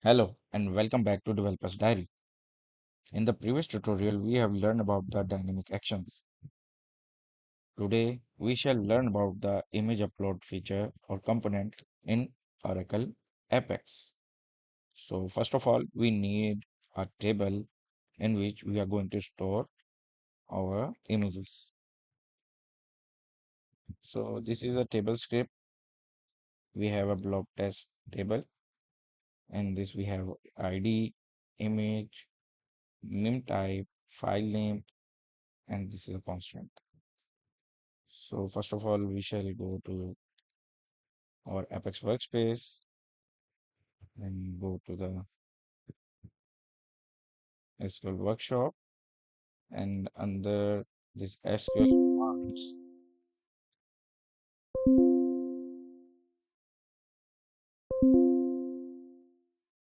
Hello and welcome back to Developers Diary. In the previous tutorial, we have learned about the dynamic actions. Today, we shall learn about the image upload feature or component in Oracle Apex. So first of all, we need a table in which we are going to store our images. So this is a table script. We have a blob test table and this we have ID, image, meme type, file name, and this is a constant. So first of all, we shall go to our Apex workspace and go to the SQL workshop, and under this SQL commands,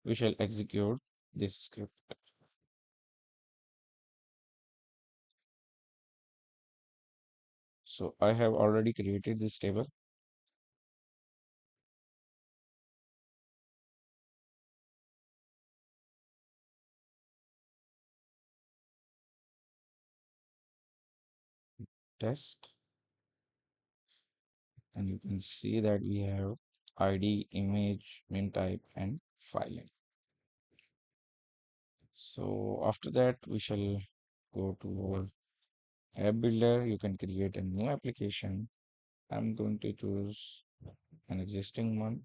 we shall execute this script. So I have already created this table. Test, and you can see that we have ID, image, meme type, and filing. So after that, we shall go to our app builder. You can create a new application. I'm going to choose an existing one.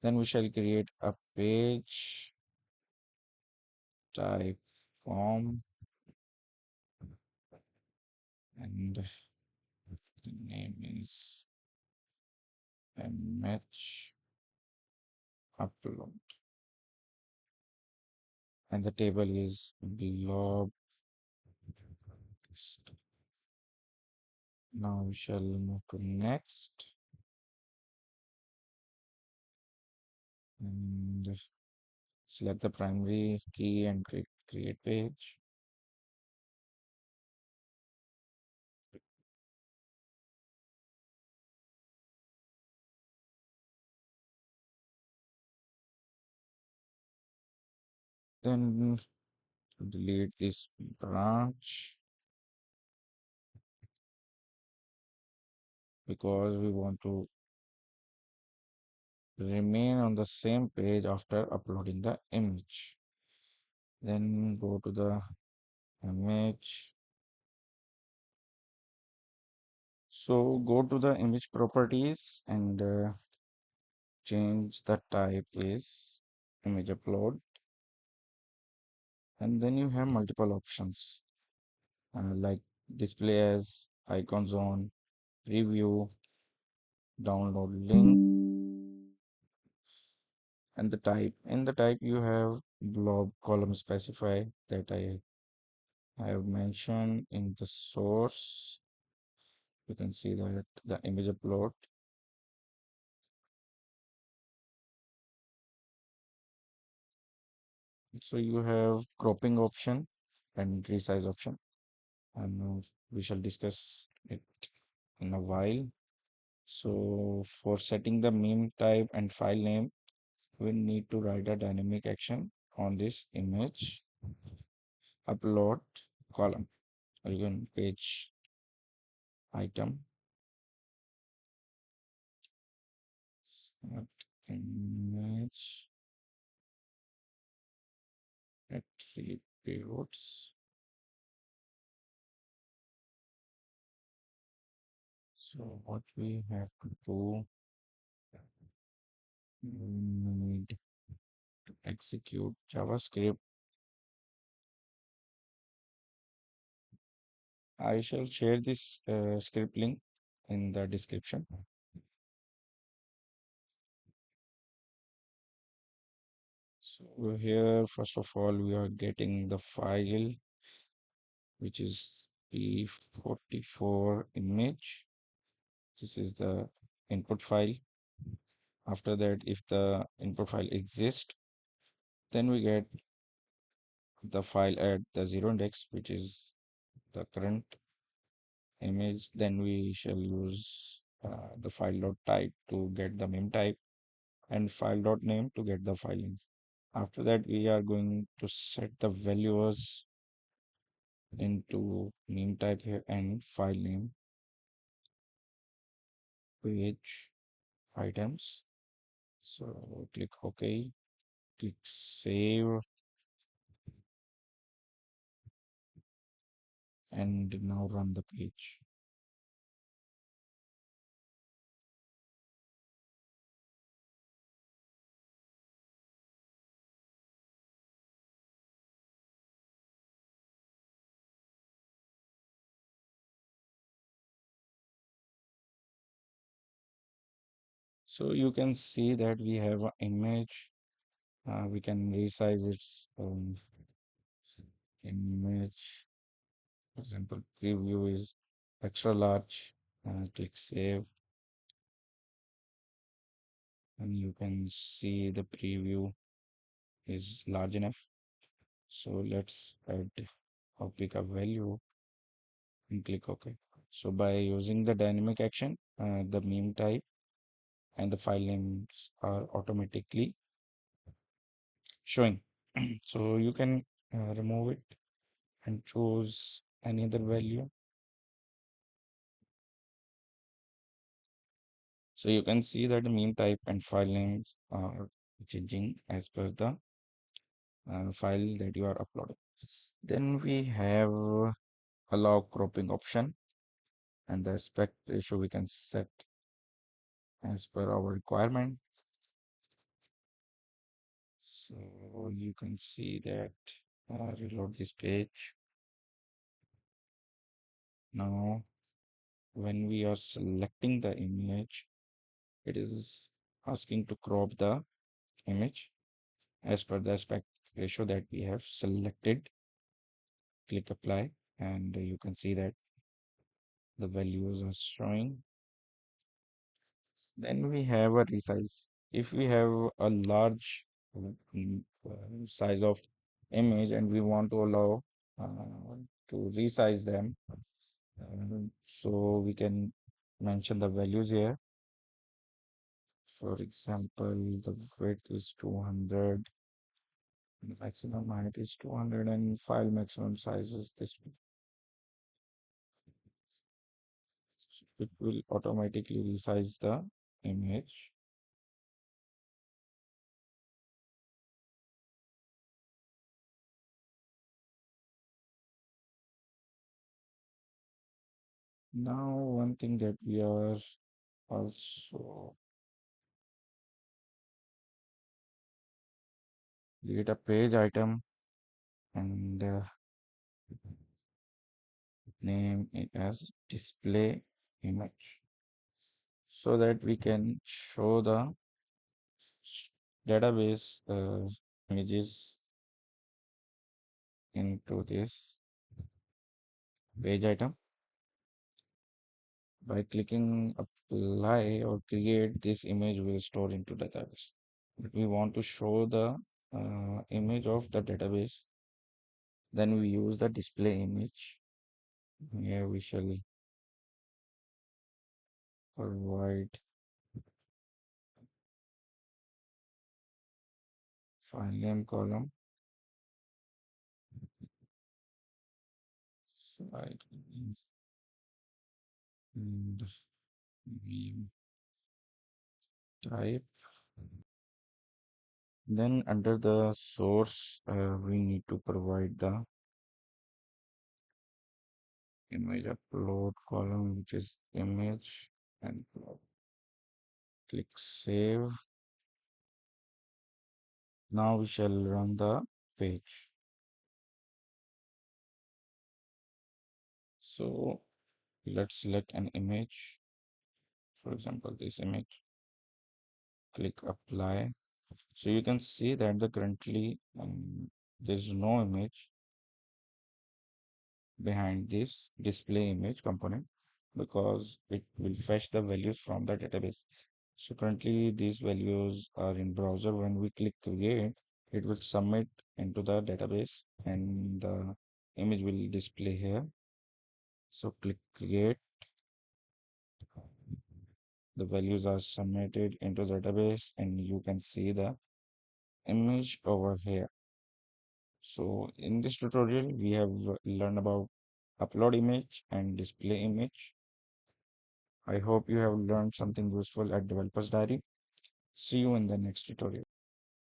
Then we shall create a page type form, and the name is image upload, and the table is blob text. Now we shall move to next and select the primary key and create page. Then delete this branch because we want to remain on the same page after uploading the image. Then go to the image. So go to the image properties and change the type is image upload, and then you have multiple options like display as, icon zone, preview, download link, and the type. In the type you have blob column specify that I have mentioned in the source. You can see that the image upload. So you have cropping option and resize option, and we shall discuss it in a while. So for setting the meme type and file name, we need to write a dynamic action on this image upload column, or even page item set image attributes. So what we have to do, we need to execute JavaScript. I shall share this script link in the description. So here, first of all, we are getting the file, which is P44 image. This is the input file. After that, if the input file exists, then we get the file at the zero index, which is the current image. Then we shall use the file dot type to get the meme type. and file.name to get the file name. After that, we are going to set the values into name type here and file name, page items. So click OK, click save, and now run the page. So you can see that we have an image. We can resize its image. For example, preview is extra large. Click save, and you can see the preview is large enough. So let's add or pick a value and click OK. So by using the dynamic action, the meme type and the file names are automatically showing. So you can remove it and choose any other value. So you can see that the meme type and file names are changing as per the file that you are uploading. Then we have allow cropping option, and the aspect ratio we can set as per our requirement. So you can see that reload this page. Now when we are selecting the image, it is asking to crop the image as per the aspect ratio that we have selected. Click apply, and you can see that the values are showing. Then we have a resize. If we have a large size of image and we want to allow to resize them, so we can mention the values here. For example, the width is 200, the maximum height is 200, and file maximum size is this. It will automatically resize the image. Now, one thing that we are also create a page item and name it as display image so that we can show the database images into this page item. By clicking apply or create, this image will store into database. If we want to show the image of the database, then we use the display image. Here we shall provide file name column, file name, and name type. Then under the source, we need to provide the image upload column, which is image, and click save. Now we shall run the page. So let's select an image, for example, this image, click apply. So you can see that the currently there's no image behind this display image component because it will fetch the values from the database. So currently these values are in browser. When we click create, it will submit into the database and the image will display here. So click create, The values are submitted into the database and you can see the image over here. So in this tutorial, we have learned about upload image and display image. I hope you have learned something useful at Developers Diary. See you in the next tutorial.